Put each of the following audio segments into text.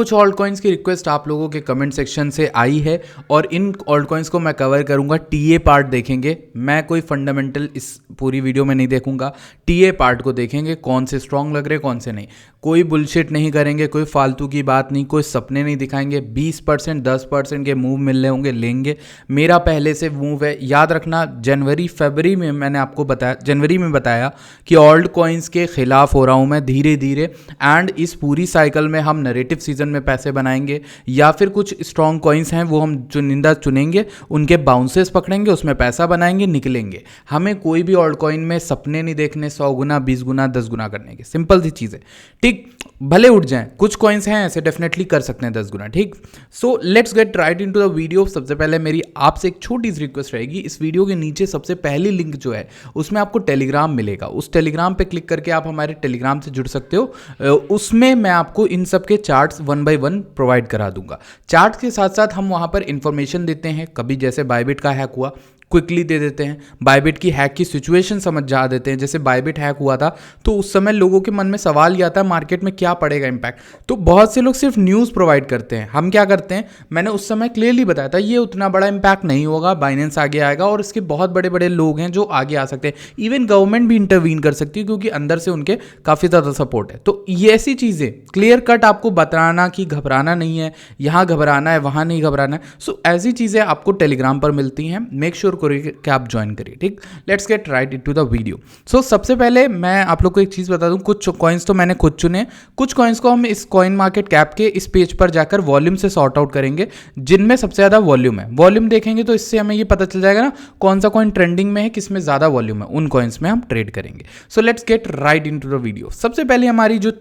कुछ alt coins की request आप लोगों के कमेंट सेक्शन से आई है और इन ऑल्ट कॉइन्स को मैं कवर करूंगा। टीए पार्ट देखेंगे, मैं कोई फंडामेंटल इस पूरी वीडियो में नहीं देखूंगा। टीए पार्ट को देखेंगे, कौन से स्ट्रांग लग रहे कौन से नहीं। कोई बुलशिट नहीं करेंगे, कोई फालतू की बात नहीं, कोई सपने नहीं दिखाएंगे। 20% 10% के मूव मिल रहे होंगे, लेंगे। मेरा पहले से मूव है, याद रखना। जनवरी फरवरी में मैंने आपको बताया, जनवरी में बताया कि ऑल्ट कॉइन्स के खिलाफ हो रहा हूँ मैं धीरे धीरे। एंड इस पूरी साइकिल में हम नरेटिव सीजन में पैसे बनाएंगे या फिर कुछ स्ट्रॉन्ग कॉइन्स हैं वो हम चुनिंदा चुनेंगे, उनके बाउंसेस पकड़ेंगे, उसमें पैसा बनाएंगे, निकलेंगे। हमें कोई भी ऑल्ट कॉइन में सपने नहीं देखने 100 गुना 20 गुना 10 गुना करने के। सिंपल सी चीज़ है, ठीक। भले उठ जाएं, कुछ कॉइन्स हैं ऐसे डेफिनेटली कर सकते हैं 10 गुना, ठीक। So let's get right into the video. सबसे पहले मेरी आपसे एक छोटी सी रिक्वेस्ट रहेगी, इस वीडियो के नीचे सबसे पहली लिंक जो है उसमें आपको टेलीग्राम मिलेगा। उस टेलीग्राम पे क्लिक करके आप हमारे टेलीग्राम से जुड़ सकते हो। उसमें मैं आपको इन सब के चार्ट्स 1 by 1 प्रोवाइड करा दूंगा। चार्ट के साथ साथ हम वहाँ पर इंफॉर्मेशन देते हैं। कभी जैसे बायबिट का हैक हुआ, क्विकली दे देते हैं। बायबिट की हैक की सिचुएशन समझ जा देते हैं। जैसे बायबिट हैक हुआ था तो उस समय लोगों के मन में सवाल ये आता है मार्केट में क्या पड़ेगा इम्पैक्ट। तो बहुत से लोग सिर्फ न्यूज़ प्रोवाइड करते हैं। हम क्या करते हैं, मैंने उस समय क्लियरली बताया था ये उतना बड़ा इम्पैक्ट नहीं होगा, बाइनेंस आगे आएगा और इसके बहुत बड़े बड़े लोग हैं जो आगे आ सकते हैं। इवन गवर्नमेंट भी इंटरवीन कर सकती है क्योंकि अंदर से उनके काफ़ी ज़्यादा सपोर्ट है। तो ये ऐसी चीज़ें क्लियर कट आपको बताना कि घबराना नहीं है, यहाँ घबराना है वहाँ नहीं घबराना है। सो ऐसी चीज़ें आपको टेलीग्राम पर मिलती हैं। मेक श्योर करिए कि आप ज्वाइन करिए, ठीक। Let's get right into the video. So सबसे पहले मैं आप लोग को एक चीज़ बता दूं, कुछ कॉइन्स तो मैंने खुद चुने, कुछ कॉइन्स को हम इस कॉइन मार्केट कैप के इस पेज पर जाकर वॉल्यूम से सॉर्ट आउट करेंगे जिनमें सबसे ज़्यादा वॉल्यूम है। वॉल्यूम देखेंगे तो इससे हमें ये पता चल जाएगा ना कौन सा कॉइन ट्रेंडिंग में है, किसमें ज़्यादा वॉल्यूम है, उन कॉइन्स में हम ट्रेड करेंगे। So let's get right into the video. सबसे पहले हमारी जो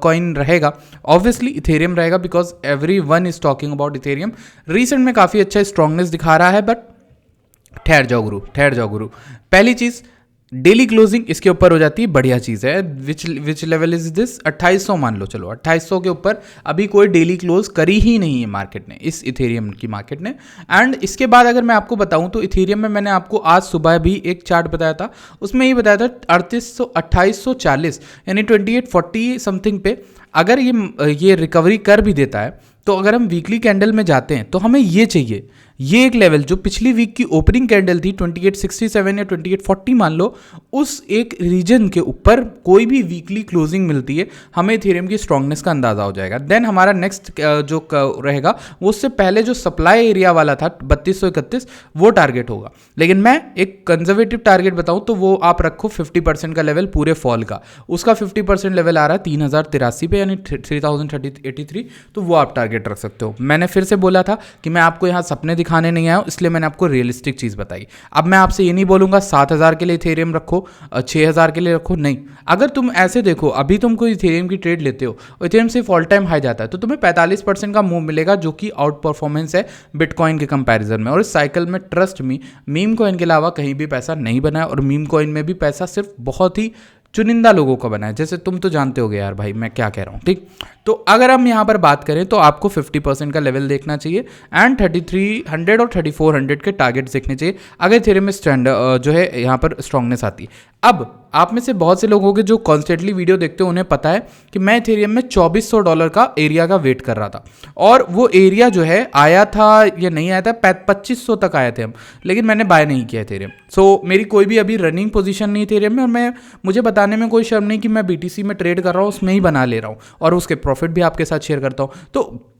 कॉइन रहेगा ऑब्वियसली इथेरियम रहेगा, because every one is talking about Ethereum. Recent में काफ़ी अच्छा स्ट्रॉन्गनेस दिखा रहा है, बट ठहर जाओ गुरु। पहली चीज डेली क्लोजिंग इसके ऊपर हो जाती है, बढ़िया चीज़ है। विच लेवल इज दिस, 2800 मान लो, चलो 2800 के ऊपर अभी कोई डेली क्लोज करी ही नहीं है मार्केट ने, इस इथेरियम की मार्केट ने। एंड इसके बाद अगर मैं आपको बताऊं तो इथेरियम में मैंने आपको आज सुबह भी एक चार्ट बताया था, उसमें ये बताया था 2840 यानी 2840 समथिंग पे अगर ये रिकवरी कर भी देता है तो अगर हम वीकली कैंडल में जाते हैं तो हमें ये चाहिए, ये एक लेवल जो पिछली वीक की ओपनिंग कैंडल थी 2867 या 2840 मान लो, उस एक रीजन के ऊपर कोई भी वीकली क्लोजिंग मिलती है हमें इथेरियम की स्ट्रांगनेस का अंदाजा हो जाएगा। देन हमारा नेक्स्ट जो रहेगा वो उससे पहले जो सप्लाई एरिया वाला था 3231 वो टारगेट होगा। लेकिन मैं एक कंजर्वेटिव टारगेट बताऊं तो वो आप रखो 50% का लेवल पूरे फॉल का, उसका 50% लेवल आ रहा है 3083 पे यानी 3083, तो वो आप टारगेट रख सकते हो। मैंने फिर से बोला था कि मैं आपको यहाँ सपने दिखाने नहीं आया हूं, इसलिए मैंने आपको रियलिस्टिक चीज़ बताई। अब मैं आपसे ये नहीं बोलूँगा 7000 के लिए इथेरियम रखो, 6000 के लिए रखो, नहीं। अगर तुम ऐसे देखो, अभी तुम कोई इथेरियम की ट्रेड लेते हो और इथेरियम सिर्फ ऑल टाइम हाई जाता है तो तुम्हें 45% का मूव मिलेगा, जो कि आउट परफॉर्मेंस है बिटकॉइन के कंपैरिजन में। और इस साइकिल में ट्रस्ट मी, मीम कॉइन के अलावा कहीं भी पैसा नहीं बना है और मीम कॉइन में भी पैसा सिर्फ बहुत ही चुनिंदा लोगों का बना है। जैसे तुम तो जानते होगे यार भाई मैं क्या कह रहा हूँ, ठीक। तो अगर हम यहाँ पर बात करें तो आपको 50% का लेवल देखना चाहिए एंड 3300 और 3400 के टारगेट्स देखने चाहिए अगर इथेरियम में स्टैंड जो है यहाँ पर स्ट्रांगनेस आती है। अब आप में से बहुत से लोग होंगे जो कॉन्स्टेंटली वीडियो देखते हैं, उन्हें पता है कि मैं इथेरियम में $2400 का एरिया का वेट कर रहा था और वो एरिया जो है आया था या नहीं आया था, 2500 तक आए थे हम, लेकिन मैंने बाय नहीं किया इथेरियम। सो मेरी कोई भी अभी रनिंग पोजीशन नहीं इथेरियम में और मुझे बताने में कोई शर्म नहीं कि मैं BTC में ट्रेड कर रहा हूँ, उसमें ही बना ले रहा हूँ और उसके प्रॉफिट भी आपके साथ शेयर करता हूँ। तो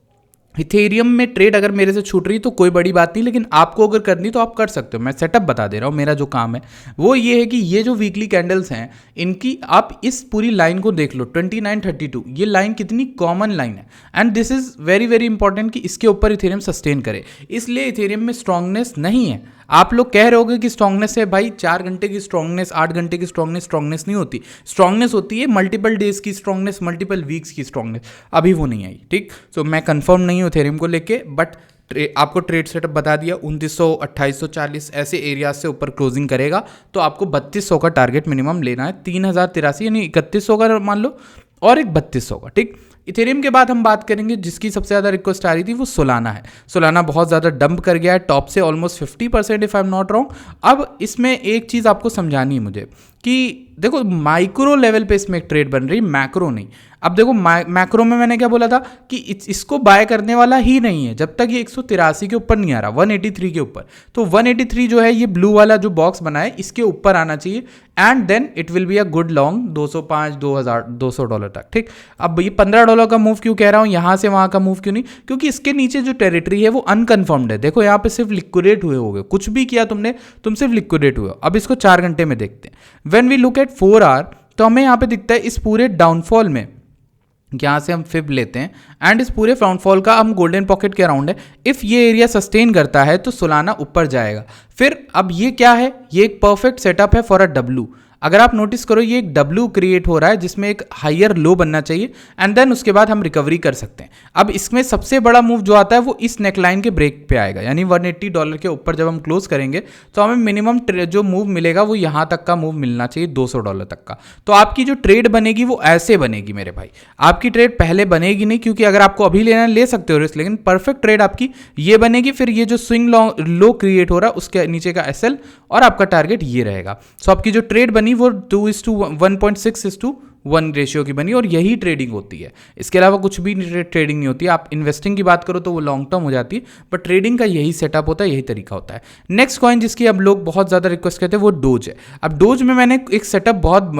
इथेरियम में ट्रेड अगर मेरे से छूट रही तो कोई बड़ी बात नहीं, लेकिन आपको अगर करनी तो आप कर सकते हो। मैं सेटअप बता दे रहा हूँ, मेरा जो काम है वो ये है कि ये जो वीकली कैंडल्स हैं इनकी आप इस पूरी लाइन को देख लो 2932, ये लाइन कितनी कॉमन लाइन है and this is very very important कि इसके ऊपर इथेरियम सस्टेन करे। इसलिए इथेरियम में स्ट्रांगनेस नहीं है। आप लोग कह रहे होगे कि स्ट्रांगनेस है, भाई 4 घंटे की स्ट्रांगनेस, 8 घंटे की स्ट्रांगनेस नहीं होती। स्ट्रांगनेस होती है मल्टीपल डेज की स्ट्रांगनेस, मल्टीपल वीक्स की स्ट्रांगनेस। अभी वो नहीं आई, ठीक। सो मैं कंफर्म नहीं हूँ इथेरियम को लेके, बट आपको ट्रेड सेटअप बता दिया। 2900 2840 ऐसे एरिया से ऊपर क्लोजिंग करेगा तो आपको 3200 का टारगेट मिनिमम लेना है। 3083 यानी 3100 का मान लो और एक 3200 का, ठीक। इथेरियम के बाद हम बात करेंगे जिसकी सबसे ज़्यादा रिक्वेस्ट आ रही थी, वो सोलाना है। सोलाना बहुत ज़्यादा डंप कर गया है टॉप से almost 50% if I am not wrong. अब इसमें एक चीज़ आपको समझानी है मुझे कि देखो माइक्रो लेवल पे इसमें एक ट्रेड बन रही, मैक्रो नहीं। अब देखो मैक्रो में मैंने क्या बोला था कि इसको बाय करने वाला ही नहीं है जब तक ये 183 के ऊपर नहीं आ रहा, 183 के ऊपर। तो 183 जो है ये ब्लू वाला जो बॉक्स बना है इसके ऊपर आना चाहिए and then it will be a good long 205 $200 $200 तक, ठीक। अब ये $15 का मूव क्यों कह रहा हूँ, यहां से वहां का मूव क्यों नहीं, क्योंकि इसके नीचे जो टेरिटरी है वो अनकन्फर्म्ड है। देखो यहाँ पे सिर्फ लिक्विडेट हुए होगे, कुछ भी किया तुमने, तुम सिर्फ लिक्विडेट हुए हो। अब इसको 4 घंटे में देखते हैं। When we look at 4 hour तो हमें यहाँ पे दिखता है इस पूरे डाउनफॉल में, यहाँ से हम फिब लेते हैं एंड इस पूरे डाउनफॉल का हम गोल्डन पॉकेट के अराउंड है। इफ ये एरिया सस्टेन करता है तो सोलाना ऊपर जाएगा। फिर अब ये क्या है, ये एक परफेक्ट सेटअप है फॉर अ डब्ल्यू। अगर आप नोटिस करो ये एक डब्ल्यू क्रिएट हो रहा है जिसमें एक हायर लो बनना चाहिए एंड देन उसके बाद हम रिकवरी कर सकते हैं। अब इसमें सबसे बड़ा मूव जो आता है वो इस नेकलाइन के ब्रेक पे आएगा, यानी $180 के ऊपर जब हम क्लोज करेंगे तो हमें मिनिमम जो मूव मिलेगा वो यहां तक का मूव मिलना चाहिए, $200 तक का। तो आपकी जो ट्रेड बनेगी वो ऐसे बनेगी मेरे भाई, आपकी ट्रेड पहले बनेगी नहीं, क्योंकि अगर आपको अभी लेना है ले सकते हो रिस्क, लेकिन परफेक्ट ट्रेड आपकी ये बनेगी। फिर ये जो स्विंग लो क्रिएट हो रहा है उसके नीचे का एसएल और आपका टारगेट ये रहेगा। सो आपकी जो ट्रेड बनी वो 1.6:1 रेशियो की बनी और यही ट्रेडिंग होती है। इसके अलावा कुछ भी ट्रेडिंग नहीं होती है। आप इन्वेस्टिंग की बात करो तो वो लॉन्ग टर्म हो जाती है, बट ट्रेडिंग का यही सेटअप होता है, यही तरीका होता है। नेक्स्ट कॉइन जिसकी अब लोग बहुत ज़्यादा रिक्वेस्ट करते हैं वो डोज है। अब डोज में मैंने एक सेटअप बहुत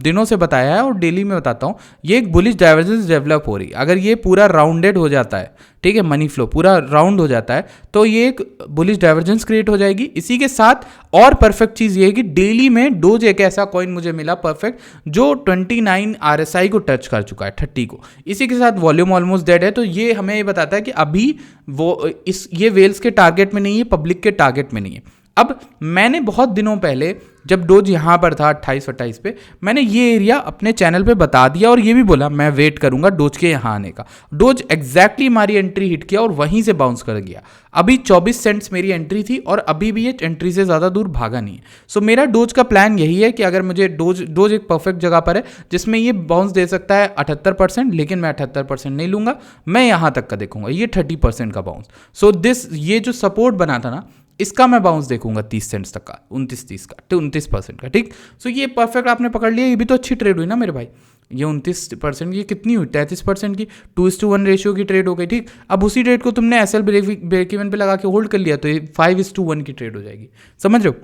दिनों से बताया है और डेली में बताता हूँ। ये एक बुलिश डाइवर्जेंस डेवलप हो रही है। अगर ये पूरा राउंडेड हो जाता है, ठीक है, मनी फ्लो पूरा राउंड हो जाता है तो ये एक बुलिश डाइवर्जेंस क्रिएट हो जाएगी। इसी के साथ और परफेक्ट चीज़ ये है कि डेली में डोज एक ऐसा कॉइन मुझे मिला परफेक्ट जो 29 RSI को टच कर चुका है, 30 को। इसी के साथ वॉल्यूम ऑलमोस्ट डेड है। तो ये हमें ये बताता है कि अभी वो ये वेल्स के टारगेट में नहीं है, पब्लिक के टारगेट में नहीं है। अब मैंने बहुत दिनों पहले जब डोज यहाँ पर था 28-28 पे, मैंने ये एरिया अपने चैनल पे बता दिया और ये भी बोला मैं वेट करूंगा डोज के यहाँ आने का। डोज एग्जैक्टली हमारी एंट्री हिट किया और वहीं से बाउंस कर गया। अभी 24 सेंट्स मेरी एंट्री थी और अभी भी ये एंट्री से ज़्यादा दूर भागा नहीं है। सो मेरा डोज का प्लान यही है कि अगर मुझे डोज एक परफेक्ट जगह पर है जिसमें ये बाउंस दे सकता है 78%, लेकिन मैं 78% नहीं लूंगा, मैं यहाँ तक का देखूंगा, ये 30% का बाउंस। सो ये जो सपोर्ट बना था ना, इसका मैं बाउंस देखूंगा 30 सेंट्स तक का, 29-30 का, 29% का, ठीक। सो ये परफेक्ट आपने पकड़ लिया। ये भी तो अच्छी ट्रेड हुई ना मेरे भाई। ये 29%, ये कितनी हुई, 33% की 2:1 रेशियो की ट्रेड हो गई, ठीक। अब उसी ट्रेड को तुमने एसएल ब्रेक इवन पे लगा के होल्ड कर लिया तो ये 5:1 की ट्रेड हो जाएगी, समझ रहे हो।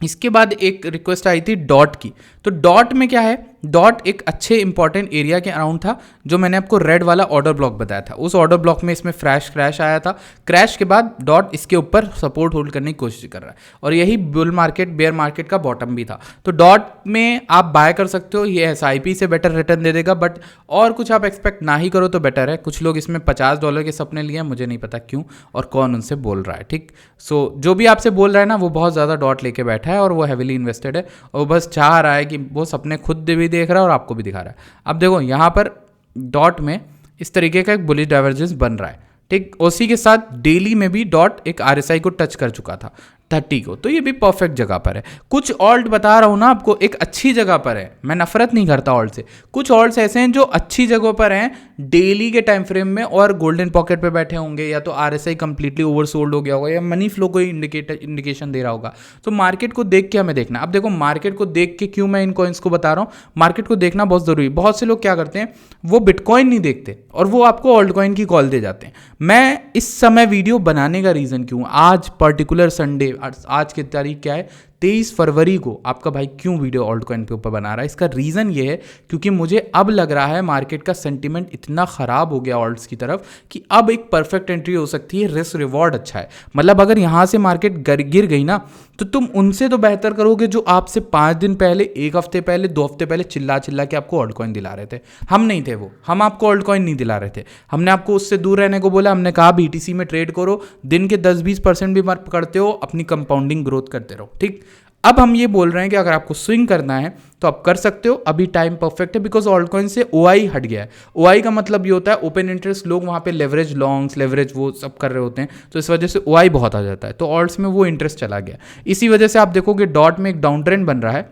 इसके बाद एक रिक्वेस्ट आई थी डॉट की। तो डॉट में क्या है, डॉट एक अच्छे इंपॉर्टेंट एरिया के अराउंड था जो मैंने आपको रेड वाला ऑर्डर ब्लॉक बताया था। उस ऑर्डर ब्लॉक में इसमें क्रैश आया था। क्रैश के बाद डॉट इसके ऊपर सपोर्ट होल्ड करने की कोशिश कर रहा है और यही बुल मार्केट बेयर मार्केट का बॉटम भी था। तो डॉट में आप बाय कर सकते हो, ये SIP से बेटर रिटर्न दे देगा, बट और कुछ आप एक्सपेक्ट ना ही करो तो बेटर है। कुछ लोग इसमें $50 के सपने लिए हैं, मुझे नहीं पता क्यों और कौन उनसे बोल रहा है, ठीक। सो जो भी आपसे बोल रहा है ना वो बहुत ज़्यादा डॉट लेके बैठा है और वो हैविली इन्वेस्टेड है और बस चाह रहा है कि वो सपने खुद भी देख रहा है और आपको भी दिखा रहा है। अब देखो यहाँ पर डॉट में इस तरीके का एक बुलिश डाइवर्जेंस बन रहा है, ठीक। उसी के साथ डेली में भी डॉट एक RSI को टच कर चुका था 30 को, तो ये भी परफेक्ट जगह पर है। कुछ ऑल्ट बता रहा हूँ ना आपको, एक अच्छी जगह पर है। मैं नफरत नहीं करता ऑल्ट से। कुछ ऑल्ट्स ऐसे हैं जो अच्छी जगह पर हैं डेली के टाइम फ्रेम में और गोल्डन पॉकेट पे बैठे होंगे, या तो RSI कंप्लीटली ओवरसोल्ड हो गया होगा या मनी फ्लो को इंडिकेशन दे रहा होगा। तो मार्केट को देख के हमें देखना। अब देखो मार्केट को देख के क्यों मैं इन कॉइन्स को बता रहा हूँ, मार्केट को देखना बहुत जरूरी है। बहुत से लोग क्या करते हैं, वो बिटकॉइन नहीं देखते और वो आपको ऑल्ट कॉइन की कॉल दे जाते हैं। मैं इस समय वीडियो बनाने का रीजन क्यों, आज पर्टिकुलर संडे, आज की तारीख क्या है, 23 फरवरी को आपका भाई क्यों वीडियो ऑल्ट कॉइन के ऊपर बना रहा है, इसका रीज़न ये है क्योंकि मुझे अब लग रहा है मार्केट का सेंटीमेंट इतना ख़राब हो गया ऑल्ट्स की तरफ कि अब एक परफेक्ट एंट्री हो सकती है। रिस्क रिवॉर्ड अच्छा है। मतलब अगर यहाँ से मार्केट गिर गई ना तो तुम उनसे तो बेहतर करोगे जो आपसे 5 दिन पहले, 1 हफ्ते पहले, 2 हफ्ते पहले चिल्ला के आपको ऑल्ट कॉइन दिला रहे थे। हम नहीं थे वो, हम आपको ऑल्ट कॉइन नहीं दिला रहे थे। हमने आपको उससे दूर रहने को बोला। हमने कहा BTC में ट्रेड करो, दिन के 10-20% भी पकड़ते हो, अपनी कंपाउंडिंग ग्रोथ करते रहो, ठीक। अब हम ये बोल रहे हैं कि अगर आपको स्विंग करना है तो आप कर सकते हो। अभी टाइम परफेक्ट है बिकॉज ऑल्ट कॉइन से OI हट गया है। OI का मतलब ये होता है ओपन इंटरेस्ट। लोग वहाँ पे लेवरेज लॉन्ग्स, लेवरेज वो सब कर रहे होते हैं, तो इस वजह से OI बहुत आ जाता है। तो ऑल्ट्स में वो इंटरेस्ट चला गया। इसी वजह से आप देखोगे डॉट में एक डाउन ट्रेंड बन रहा है।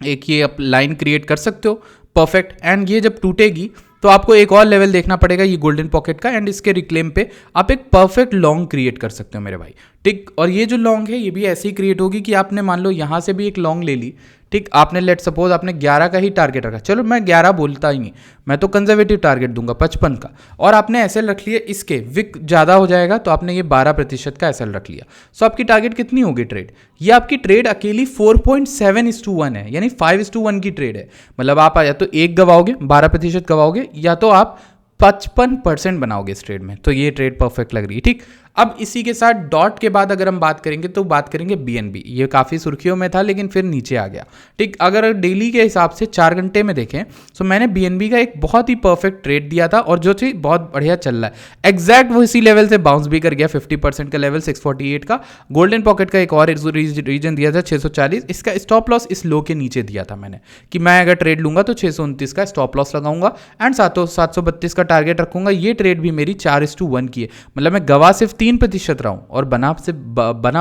एक ये आप लाइन क्रिएट कर सकते हो परफेक्ट, एंड ये जब टूटेगी तो आपको एक और लेवल देखना पड़ेगा ये गोल्डन पॉकेट का, एंड इसके रिक्लेम पे आप एक परफेक्ट लॉन्ग क्रिएट कर सकते हो मेरे भाई, ठीक। और ये जो लॉन्ग है ये भी ऐसे ही क्रिएट होगी कि आपने मान लो यहाँ से भी एक लॉन्ग ले ली, ठीक, आपने लेट सपोज आपने 11 का ही टारगेट रखा, चलो मैं 11 बोलता ही नहीं, मैं तो कंजर्वेटिव टारगेट दूंगा 55 का, और आपने एसएल रख लिया, इसके विक ज़्यादा हो जाएगा तो आपने ये 12% का एसएल रख लिया। सो आपकी टारगेट कितनी होगी ट्रेड? ये आपकी ट्रेड अकेली 4.7:1 है, यानी 5:1 की ट्रेड है। मतलब आप या तो एक गवाओगे 12% गवाओगे, या तो आप 55% बनाओगे इस ट्रेड में। तो ये ट्रेड परफेक्ट लग रही है। ठीक, अब इसी के साथ डॉट के बाद अगर हम बात करेंगे तो बात करेंगे बीएनबी। ये काफ़ी सुर्खियों में था लेकिन फिर नीचे आ गया। ठीक, अगर डेली के हिसाब से 4 घंटे में देखें तो मैंने बीएनबी का एक बहुत ही परफेक्ट ट्रेड दिया था और जो थी बहुत बढ़िया चल रहा है। एग्जैक्ट वो इसी लेवल से बाउंस भी कर गया, 50% का लेवल 648 का। गोल्डन पॉकेट का एक और रीजन दिया था 640, इसका स्टॉप लॉस इस लो के नीचे दिया था मैंने कि मैं अगर ट्रेड लूंगा तो 629 का स्टॉप लॉस लगाऊंगा एंड 732 का टारगेट रखूंगा। ये ट्रेड भी मेरी 4:1 की है, मतलब मैं गवा सिर्फ 3% रहा हूँ और बना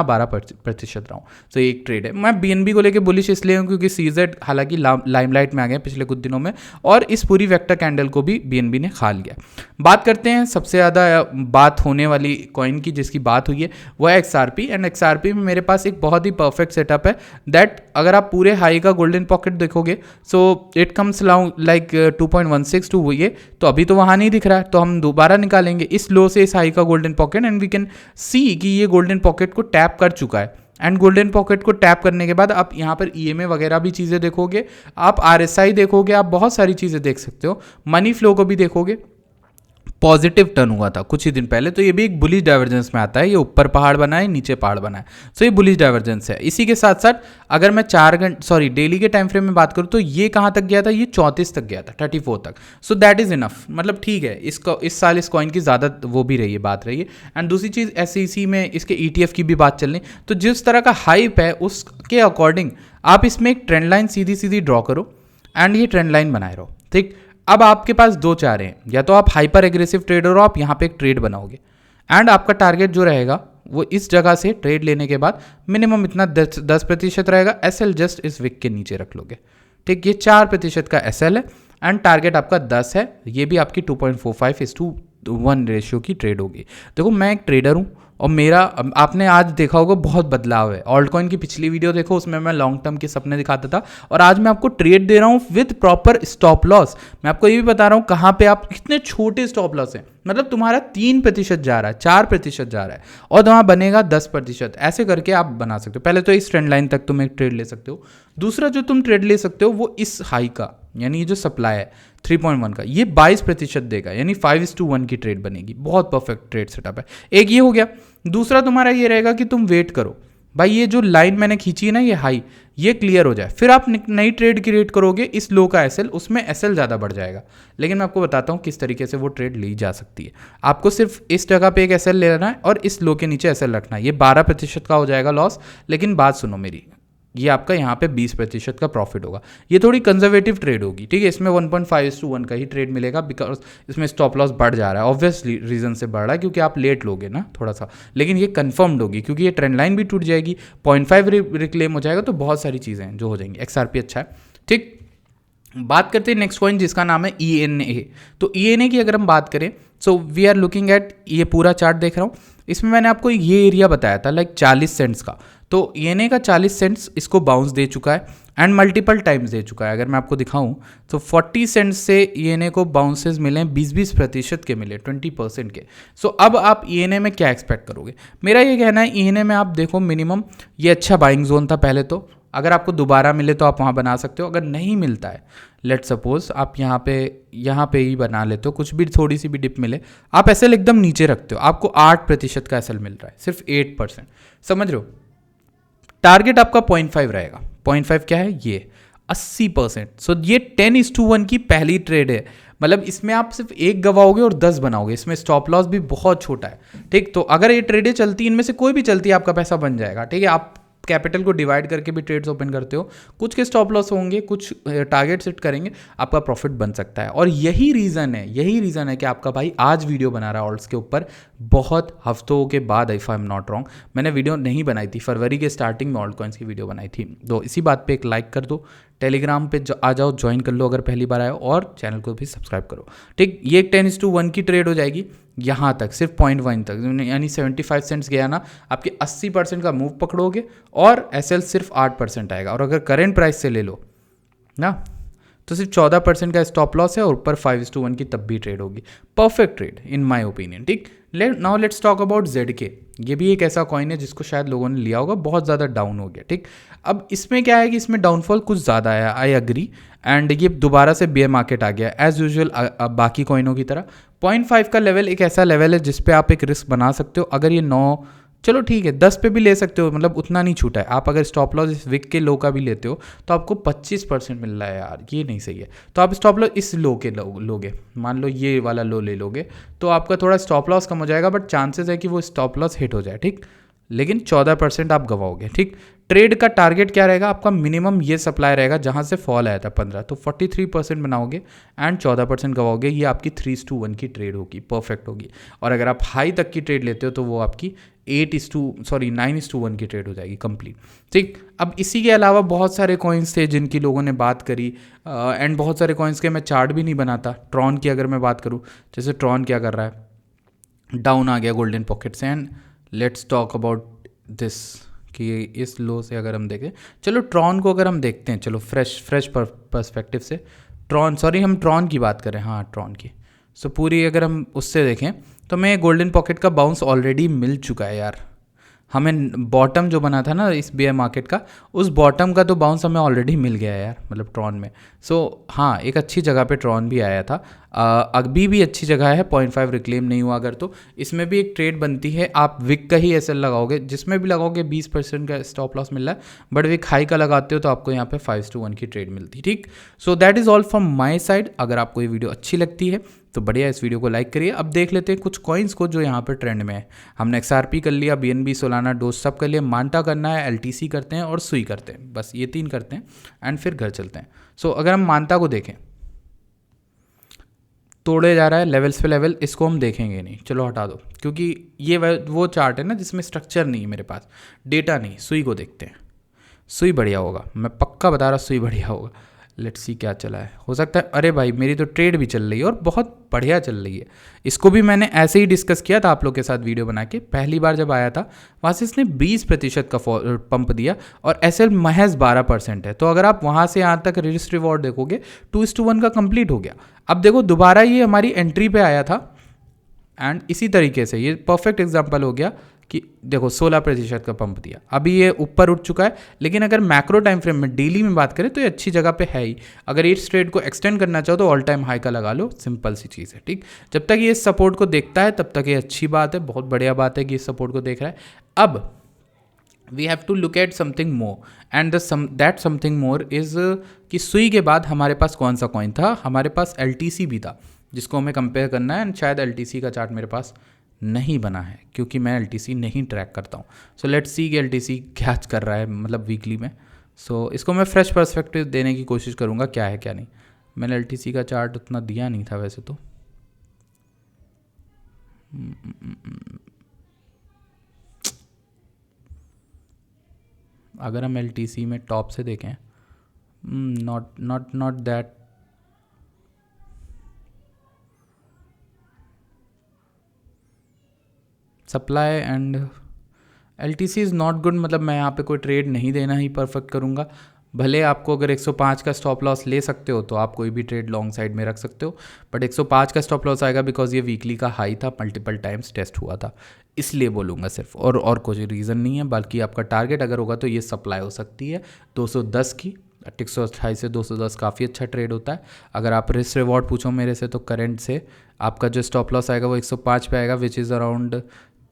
12% रहा हूँ। तो एक ट्रेड है। मैं बीएनबी को लेकर बुलिश इसलिए हूँ क्योंकि सीजेड हालांकि लाइमलाइट में आ गए पिछले कुछ दिनों में, और इस पूरी वेक्टर कैंडल को भी बीएनबी ने खा लिया। बात करते हैं सबसे ज़्यादा बात होने वाली कॉइन की जिसकी बात हुई है वो है एक्सआरपी। एंड एक्सआरपी में मेरे पास एक बहुत ही परफेक्ट सेटअप है दैट अगर आप पूरे हाई का गोल्डन पॉकेट देखोगे so it comes like 2.16 to ये, तो अभी तो वहाँ नहीं दिख रहा है, तो हम दोबारा निकालेंगे इस लो से इस हाई का golden pocket and we can see कि ये गोल्डन पॉकेट को टैप कर चुका है। एंड गोल्डन पॉकेट को टैप करने के बाद आप यहाँ पर ईएमए वगैरह भी चीज़ें देखोगे, आप आरएसआई देखोगे, आप बहुत सारी चीज़ें देख सकते हो, मनी फ्लो को भी देखोगे। पॉजिटिव टर्न हुआ था कुछ ही दिन पहले, तो ये भी एक बुलिश डाइवर्जेंस में आता है। ये ऊपर पहाड़ बना है, नीचे पहाड़ बना है, सो ये बुलिश डाइवर्जेंस है। इसी के साथ साथ अगर मैं 4 घंटे डेली के टाइम फ्रेम में बात करूँ तो ये कहाँ तक गया था, ये 34 तक गया था, 34 तक। सो दैट इज इनफ, मतलब ठीक है। इसको इस साल इस कॉइन की ज़्यादा वो भी रही है, बात रही है। एंड दूसरी चीज़ एसईसी में इसके ETF की भी बात चल रही, तो जिस तरह का हाइप है उसके अकॉर्डिंग आप इसमें एक ट्रेंड लाइन सीधी सीधी ड्रॉ करो एंड ये ट्रेंड लाइन बनाए रहो। ठीक, अब आपके पास दो चारे हैं, या तो आप हाइपर एग्रेसिव ट्रेडर हो, आप यहाँ पे एक ट्रेड बनाओगे एंड आपका टारगेट जो रहेगा वो इस जगह से ट्रेड लेने के बाद मिनिमम इतना 10% रहेगा। एसएल जस्ट इस विक के नीचे रख लोगे। ठीक, ये 4% का एसएल है एंड टारगेट आपका 10 है। ये भी आपकी 2.45:1 रेशियो की ट्रेड होगी। देखो मैं एक ट्रेडर हूँ और मेरा आपने आज देखा होगा बहुत बदलाव है। ऑल्ट कॉइन की पिछली वीडियो देखो, उसमें मैं लॉन्ग टर्म के सपने दिखाता था और आज मैं आपको ट्रेड दे रहा हूँ विद प्रॉपर स्टॉप लॉस। मैं आपको ये भी बता रहा हूँ कहाँ पे आप कितने छोटे स्टॉप लॉस हैं, मतलब तुम्हारा 3% जा रहा है, 4% जा रहा है और वहाँ बनेगा 10%। ऐसे करके आप बना सकते हो। पहले तो इस ट्रेंड लाइन तक तुम एक ट्रेड ले सकते हो। दूसरा जो तुम ट्रेड ले सकते हो वो इस हाई का, यानी ये जो सप्लाई है 3.1 का, ये 22% देगा, यानी 5:1 की ट्रेड बनेगी। बहुत परफेक्ट ट्रेड सेटअप है। एक ये हो गया। दूसरा तुम्हारा ये रहेगा कि तुम वेट करो भाई, ये जो लाइन मैंने खींची है ना, ये हाई, ये क्लियर हो जाए, फिर आप नई ट्रेड क्रिएट करोगे इस लो का एसएल, उसमें एसएल ज़्यादा बढ़ जाएगा। लेकिन मैं आपको बताता हूँ किस तरीके से वो ट्रेड ली जा सकती है। आपको सिर्फ इस जगह पे एक एसएल ले लेना है और इस लो के नीचे एसएल रखना है। ये 12% का हो जाएगा लॉस, लेकिन बात सुनो मेरी, ये आपका यहाँ पे 20% का प्रॉफिट होगा। ये थोड़ी कंजर्वेटिव ट्रेड होगी, ठीक है। इसमें 1.5:1 का ही ट्रेड मिलेगा बिकॉज इसमें स्टॉप लॉस बढ़ जा रहा है। ऑब्वियस रीजन से बढ़ रहा है क्योंकि आप लेट लोगे ना थोड़ा सा, लेकिन ये कंफर्म्ड होगी क्योंकि ये ट्रेंड लाइन भी टूट जाएगी, 0.5 रिक्लेम हो जाएगा, तो बहुत सारी चीज़ें हैं जो हो जाएंगी। XRP अच्छा है। ठीक, बात करते हैं नेक्स्ट कॉइन जिसका नाम है ENA। तो ENA की अगर हम बात करें so we are looking at, ये पूरा चार्ट देख रहा हूँ, इसमें मैंने आपको ये एरिया बताया था लाइक 40 सेंट्स का। तो ENA का 40 सेंट्स इसको बाउंस दे चुका है एंड मल्टीपल टाइम्स दे चुका है। अगर मैं आपको दिखाऊं तो 40 सेंट्स से ENA को बाउंसेस मिले, 20% के मिले, 20% के। सो अब आप ENA में क्या एक्सपेक्ट करोगे? मेरा ये कहना है ENA में आप देखो मिनिमम ये अच्छा बाइंग जोन था पहले, तो अगर आपको दोबारा मिले तो आप वहाँ बना सकते हो। अगर नहीं मिलता है, लेट सपोज आप यहाँ पे ही बना लेते हो, कुछ भी थोड़ी सी भी डिप मिले, आप एसएल एकदम नीचे रखते हो, आपको 8% का एसएल मिल रहा है, सिर्फ 8%, समझ रहे हो। टारगेट आपका 0.5 रहेगा। 0.5 क्या है? ये 80%। सो ये 10:1 की पहली ट्रेड है, मतलब इसमें आप सिर्फ एक गवाओगे और 10 बनाओगे। इसमें स्टॉप लॉस भी बहुत छोटा है, ठीक। तो अगर ये ट्रेडें चलती, इनमें से कोई भी चलती है, आपका पैसा बन जाएगा, ठीक है। आप कैपिटल को डिवाइड करके भी ट्रेड्स ओपन करते हो, कुछ के स्टॉप लॉस होंगे, कुछ टारगेट सेट करेंगे, आपका प्रॉफिट बन सकता है। और यही रीज़न है कि आपका भाई आज वीडियो बना रहा है ऑल्ट्स के ऊपर, बहुत हफ्तों के बाद, if I am not wrong. मैंने वीडियो नहीं बनाई थी, फरवरी के स्टार्टिंग में ऑल्ट कॉइन्स की वीडियो बनाई थी। तो इसी बात पे एक लाइक कर दो, टेलीग्राम पे आ जाओ, ज्वाइन कर लो अगर पहली बार आए, और चैनल को भी सब्सक्राइब करो, ठीक। ये 10:1 की ट्रेड हो जाएगी। यहाँ तक, सिर्फ 0.1 तक, यानी 75 सेंट्स गया ना, आपके 80% का मूव पकड़ोगे और एसएल सिर्फ 8% आएगा। और अगर करेंट प्राइस से ले लो ना तो सिर्फ 14% का स्टॉप लॉस है और ऊपर 5:1 की तब भी ट्रेड होगी। Perfect trade in my opinion. ठीक, now let's talk about ZK। ये भी एक ऐसा कॉइन है जिसको शायद लोगों ने लिया होगा, बहुत ज़्यादा डाउन हो गया। ठीक, अब इसमें क्या है कि इसमें डाउनफॉल कुछ ज़्यादा आया, आई अग्री, एंड ये दोबारा से बेयर मार्केट आ गया एज यूजुअल बाकी कॉइनों की तरह। 0.5 का लेवल एक ऐसा लेवल है जिस पे आप एक रिस्क बना सकते हो। अगर ये 9, चलो ठीक है 10 पे भी ले सकते हो, मतलब उतना नहीं छूटा है। आप अगर स्टॉप लॉस इस विक के लो का भी लेते हो तो आपको 25% मिल रहा है यार, ये नहीं सही है। तो आप स्टॉप लॉस इस लो के लोगे, मान लो ये वाला लो ले लोगे तो आपका थोड़ा स्टॉप लॉस कम हो जाएगा, बट चांसेस है कि वो स्टॉप लॉस हिट हो जाए। ठीक, लेकिन 14% आप गवाओगे। ठीक, ट्रेड का टारगेट क्या रहेगा आपका, मिनिमम ये सप्लाई रहेगा जहाँ से फॉल आया था 15, तो 43% बनाओगे एंड 14% गवाओगे। ये आपकी 3:1 की ट्रेड होगी, परफेक्ट होगी। और अगर आप हाई तक की ट्रेड लेते हो तो वो आपकी 9:1 की ट्रेड हो जाएगी कंप्लीट। ठीक, अब इसी के अलावा बहुत सारे कॉइन्स थे जिनकी लोगों ने बात करी, एंड बहुत सारे कॉइन्स के मैं चार्ट भी नहीं बनाता। ट्रॉन की अगर मैं बात करूँ, जैसे ट्रॉन क्या कर रहा है, डाउन आ गया गोल्डन पॉकेट से, and let's talk about this कि इस लो से अगर हम देखें, चलो ट्रॉन को अगर हम देखते हैं, चलो फ्रेश पर्सपेक्टिव से ट्रॉन, सॉरी हम ट्रॉन की बात करें, हाँ ट्रॉन की। सो पूरी अगर हम उससे देखें तो मैं गोल्डन पॉकेट का बाउंस ऑलरेडी मिल चुका है यार। हमें बॉटम जो बना था ना इस बेयर मार्केट का, उस बॉटम का तो बाउंस हमें ऑलरेडी मिल गया है यार, मतलब ट्रॉन में। सो हाँ, एक अच्छी जगह पे ट्रॉन भी आया था, अभी भी अच्छी जगह है। 0.5 रिक्लेम नहीं हुआ अगर, तो इसमें भी एक ट्रेड बनती है। आप विक का ही एसएल लगाओगे, जिसमें भी लगाओगे 20% का स्टॉप लॉस मिल रहा है, बट विक हाई का लगाते हो तो आपको यहाँ पे 5:1 की ट्रेड मिलती है। ठीक, so that is all from my side. अगर आपको ये वीडियो अच्छी लगती है तो बढ़िया, इस वीडियो को लाइक करिए। अब देख लेते हैं कुछ कॉइन्स को जो यहाँ पे ट्रेंड में है। हमने XRP कर लिया, BNB, सोलाना, डोज सब कर लिया, मांटा करना है, LTC करते हैं और सुई करते हैं, बस ये 3 करते हैं एंड फिर घर चलते हैं। सो अगर हम मांटा को देखें, तोड़े जा रहा है लेवल्स पे लेवल, इसको हम देखेंगे नहीं, चलो हटा दो, क्योंकि ये वो चार्ट है ना जिसमें स्ट्रक्चर नहीं है, मेरे पास डेटा नहीं। सुई को देखते हैं, सुई बढ़िया होगा, मैं पक्का बता रहा, सुई बढ़िया होगा। लेट्स सी क्या चला है, हो सकता है, अरे भाई मेरी तो ट्रेड भी चल रही है और बहुत बढ़िया चल रही है। इसको भी मैंने ऐसे ही डिस्कस किया था आप लोग के साथ वीडियो बना के, पहली बार जब आया था वहाँ से इसने 20% का पंप दिया और एसएल महज 12% है। तो अगर आप वहाँ से यहाँ तक रिस्क रिवॉर्ड देखोगे 2:1 का कंप्लीट हो गया। अब देखो दोबारा ये हमारी एंट्री पे आया था एंड इसी तरीके से ये परफेक्ट एग्जाम्पल हो गया कि देखो 16% का पंप दिया, अभी ये ऊपर उठ चुका है। लेकिन अगर मैक्रो टाइम फ्रेम में डेली में बात करें तो ये अच्छी जगह पे है ही। अगर इस ट्रेड को एक्सटेंड करना चाहो तो ऑल टाइम हाई का लगा लो, सिंपल सी चीज़ है। ठीक, जब तक ये इस सपोर्ट को देखता है तब तक ये अच्छी बात है, बहुत बढ़िया बात है कि इस सपोर्ट को देख रहा है। अब we have to look at something more and that something more is कि सुई के बाद हमारे पास कौन सा कॉइन था, हमारे पास LTC भी था जिसको हमें कंपेयर करना है। एंड शायद LTC का चार्ट मेरे पास नहीं बना है क्योंकि मैं LTC नहीं ट्रैक करता हूँ। सो लेट्स सी कि LTC क्या कर रहा है, मतलब वीकली में। सो इसको मैं फ्रेश पर्सपेक्टिव देने की कोशिश करूँगा क्या है क्या नहीं। मैंने LTC का चार्ट उतना दिया नहीं था वैसे तो। अगर हम LTC में टॉप से देखें, not that, supply and LTC is not good. मतलब मैं यहाँ पे कोई ट्रेड नहीं देना ही परफेक्ट करूँगा। भले आपको अगर 105 का स्टॉप लॉस ले सकते हो तो आप कोई भी ट्रेड लॉन्ग साइड में रख सकते हो, बट 105 का स्टॉप लॉस आएगा बिकॉज ये वीकली का हाई था, मल्टीपल टाइम्स टेस्ट हुआ था, इसलिए बोलूँगा सिर्फ, और कोई रीज़न नहीं है। बाकी आपका टारगेट अगर होगा तो ये सप्लाई हो सकती है 210 की। 128 से 210 काफ़ी अच्छा ट्रेड होता है। अगर आप रिस्क रिवॉर्ड पूछो मेरे से तो करंट से आपका जो स्टॉप लॉस आएगा वो 105 पे आएगा, विच इज़ अराउंड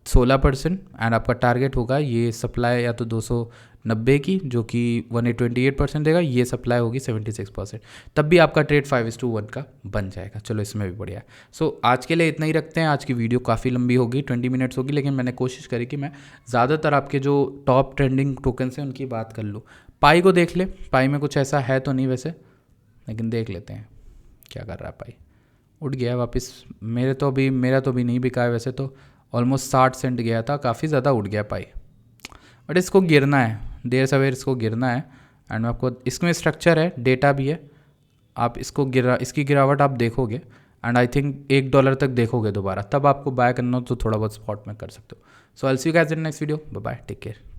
16%। एंड आपका टारगेट होगा ये सप्लाई या तो 290 की जो कि 128% देगा, ये सप्लाई होगी 76%, तब भी आपका ट्रेड 5:1 का बन जाएगा। चलो इसमें भी बढ़िया है। सो आज के लिए इतना ही रखते हैं। आज की वीडियो काफ़ी लंबी होगी, 20 मिनट्स होगी, लेकिन मैंने कोशिश करी कि मैं ज़्यादातर आपके जो टॉप ट्रेंडिंग टोकन्स हैं उनकी बात कर लूँ। पाई को देख ले, पाई में कुछ ऐसा है तो नहीं वैसे, लेकिन देख लेते हैं क्या कर रहा है। पाई उठ गया वापस, मेरा तो अभी नहीं बिका है वैसे तो, ऑलमोस्ट 60 सेंट गया था, काफ़ी ज़्यादा उठ गया पाई, बट इसको गिरना है, देर सवेर इसको गिरना है। एंड मैं आपको, इसमें स्ट्रक्चर है, डेटा भी है, आप इसको इसकी गिरावट आप देखोगे। एंड आई थिंक $1 तक देखोगे दोबारा, तब आपको बाय करना हो तो थोड़ा बहुत स्पॉट में कर सकते हो। So I will see you guys in next video, bye bye, take care.